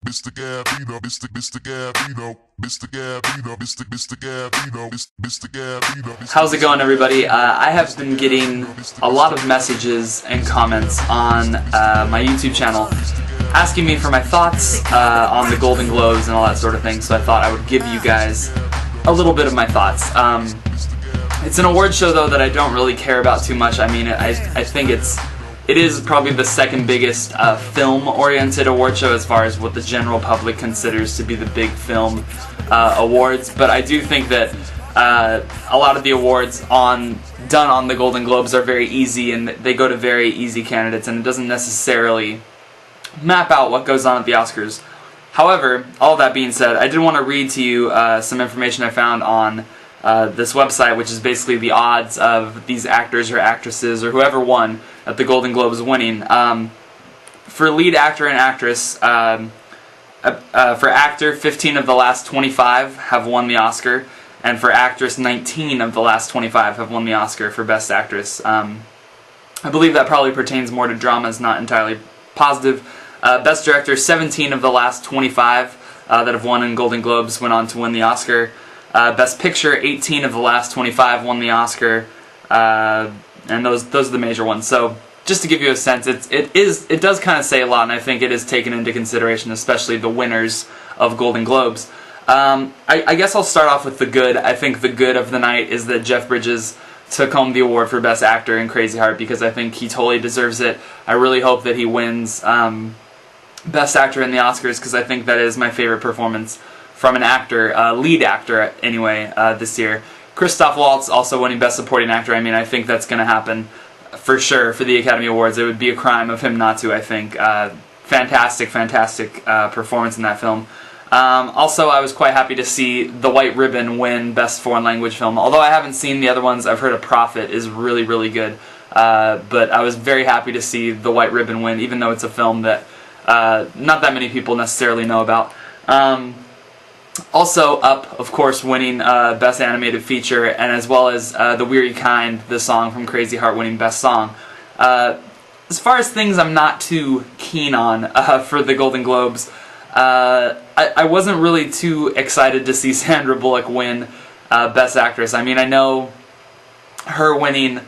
Mr. Gabino, Mr. Gabino, Mr. Gabino, Mr. Gabino, Mr. Gabino. How's it going, everybody? I have been getting a lot of messages and comments on my YouTube channel asking me for my thoughts on the Golden Globes and all that sort of thing, so I thought I would give you guys a little bit of my thoughts. It's an award show, though, that I don't really care about too much. I mean, I think it is probably the second biggest film-oriented award show as far as what the general public considers to be the big film awards, but I do think that a lot of the awards done on the Golden Globes are very easy, and they go to very easy candidates, and it doesn't necessarily map out what goes on at the Oscars. However, all that being said, I did want to read to you some information I found on this website, which is basically the odds of these actors or actresses or whoever won at the Golden Globes winning. For lead actor and actress, for actor, 15 of the last 25 have won the Oscar, and for actress, 19 of the last 25 have won the Oscar for Best Actress. I believe that probably pertains more to dramas, not entirely positive. Best Director, 17 of the last 25 that have won in Golden Globes went on to win the Oscar. Best Picture, 18 of the last 25 won the Oscar, and those are the major ones. So just to give you a sense, it does kind of say a lot, and I think it is taken into consideration, especially the winners of Golden Globes. I guess I'll start off with the good. I think the good of the night is that Jeff Bridges took home the award for Best Actor in Crazy Heart, because I think he totally deserves it. I really hope that he wins Best Actor in the Oscars, because I think that is my favorite performance from an actor, lead actor anyway, this year. Christoph Waltz also winning Best Supporting Actor. I mean, I think that's going to happen for sure for the Academy Awards. It would be a crime of him not to, I think. Fantastic performance in that film. Also, I was quite happy to see The White Ribbon win Best Foreign Language Film. Although I haven't seen the other ones, I've heard A Prophet is really, really good. But I was very happy to see The White Ribbon win, even though it's a film that not that many people necessarily know about. Also, Up, of course, winning Best Animated Feature, and as well as The Weary Kind, the song from Crazy Heart, winning Best Song. As far as things I'm not too keen on for the Golden Globes, I wasn't really too excited to see Sandra Bullock win Best Actress. I mean, I know her winning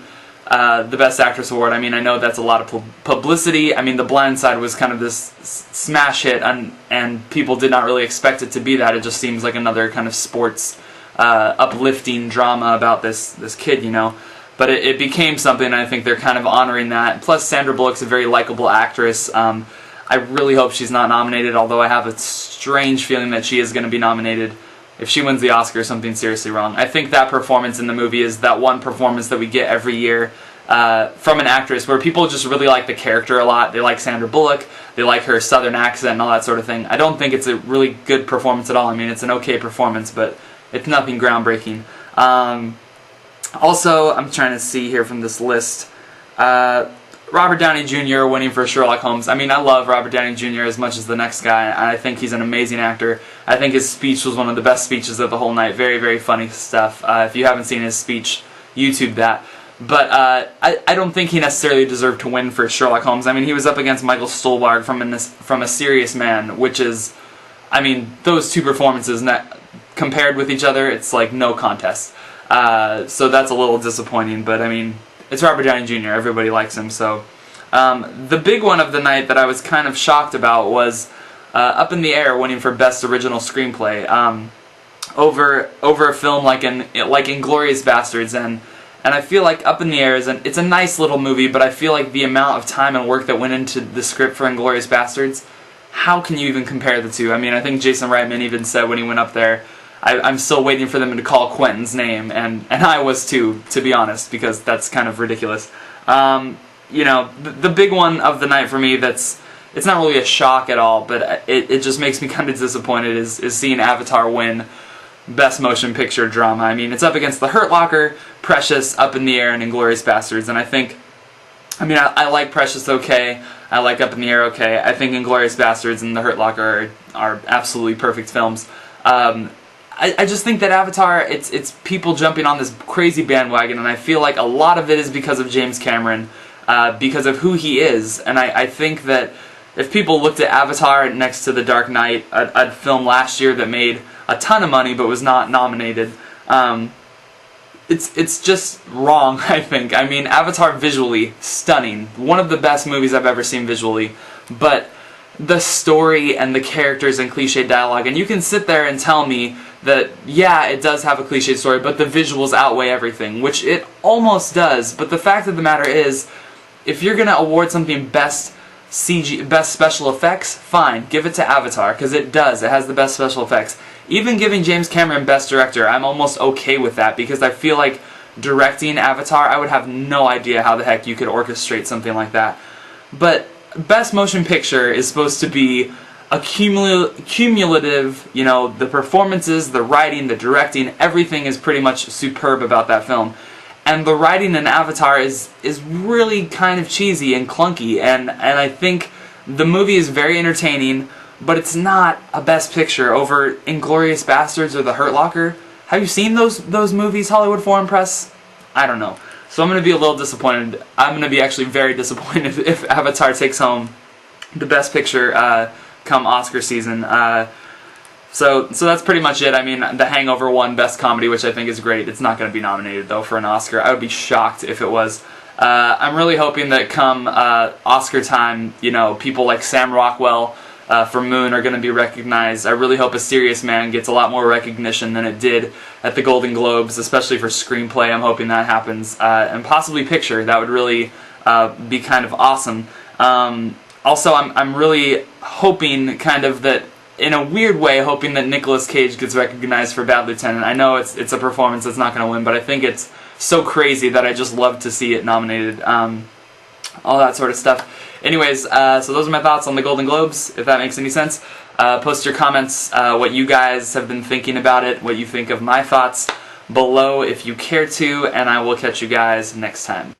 the Best Actress award, I mean, I know that's a lot of publicity. I mean, The Blind Side was kind of this smash hit, and people did not really expect it to be that. It just seems like another kind of sports uplifting drama about this kid, you know. But it became something, and I think they're kind of honoring that. Plus, Sandra Bullock's a very likable actress. I really hope she's not nominated, although I have a strange feeling that she is going to be nominated. If she wins the Oscar, something's seriously wrong. I think that performance in the movie is that one performance that we get every year from an actress where people just really like the character a lot. They like Sandra Bullock, they like her southern accent and all that sort of thing. I don't think it's a really good performance at all. I mean, it's an okay performance, but it's nothing groundbreaking. Also, I'm trying to see here from this list, Robert Downey Jr. winning for Sherlock Holmes. I mean, I love Robert Downey Jr. as much as the next guy. I think he's an amazing actor. I think his speech was one of the best speeches of the whole night. Very, very funny stuff. If you haven't seen his speech, YouTube that. But I don't think he necessarily deserved to win for Sherlock Holmes. I mean, he was up against Michael Stuhlbarg from A Serious Man, which is, I mean, those two performances compared with each other, it's like no contest. So that's a little disappointing, but I mean, it's Robert Downey Jr., everybody likes him, so. The big one of the night that I was kind of shocked about was Up in the Air winning for Best Original Screenplay over a film like Inglourious Basterds, and I feel like Up in the Air it's a nice little movie, but I feel like the amount of time and work that went into the script for Inglourious Basterds, how can you even compare the two? I mean, I think Jason Reitman even said when he went up there, I'm still waiting for them to call Quentin's name, and I was too, to be honest, because that's kind of ridiculous. You know, the big one of the night for me it's not really a shock at all, but it just makes me kind of disappointed is seeing Avatar win Best Motion Picture Drama. I mean, it's up against The Hurt Locker, Precious, Up in the Air, and Inglourious Basterds, and I like Precious okay, I like Up in the Air okay, I think Inglourious Basterds and The Hurt Locker are absolutely perfect films. I just think that Avatar, it's people jumping on this crazy bandwagon, and I feel like a lot of it is because of James Cameron, because of who he is, and I think that if people looked at Avatar next to The Dark Knight, a film last year that made a ton of money but was not nominated, it's just wrong, I think. I mean, Avatar visually, stunning. One of the best movies I've ever seen visually. But the story and the characters and cliche dialogue, and you can sit there and tell me that, yeah, it does have a cliche story, but the visuals outweigh everything, which it almost does. But the fact of the matter is, if you're going to award something best special effects, fine, give it to Avatar, because it does. It has the best special effects. Even giving James Cameron best director, I'm almost okay with that, because I feel like directing Avatar, I would have no idea how the heck you could orchestrate something like that. But best motion picture is supposed to be a cumulative, you know, the performances, the writing, the directing, everything is pretty much superb about that film. And the writing in Avatar is really kind of cheesy and clunky, and I think the movie is very entertaining, but it's not a best picture over Inglourious Basterds or The Hurt Locker. Have you seen those movies, Hollywood Foreign Press? I don't know. So I'm going to be a little disappointed. I'm going to be actually very disappointed if Avatar takes home the best picture come Oscar season. So that's pretty much it. I mean, The Hangover won Best Comedy, which I think is great. It's not going to be nominated, though, for an Oscar. I would be shocked if it was. I'm really hoping that come Oscar time, you know, people like Sam Rockwell for Moon are going to be recognized. I really hope A Serious Man gets a lot more recognition than it did at the Golden Globes, especially for screenplay. I'm hoping that happens. And possibly picture. That would really be kind of awesome. Also, I'm really hoping kind of that, in a weird way, hoping that Nicolas Cage gets recognized for Bad Lieutenant. I know it's a performance that's not going to win, but I think it's so crazy that I just love to see it nominated. All that sort of stuff. Anyways, so those are my thoughts on the Golden Globes, if that makes any sense. Post your comments, what you guys have been thinking about it, what you think of my thoughts below if you care to, and I will catch you guys next time.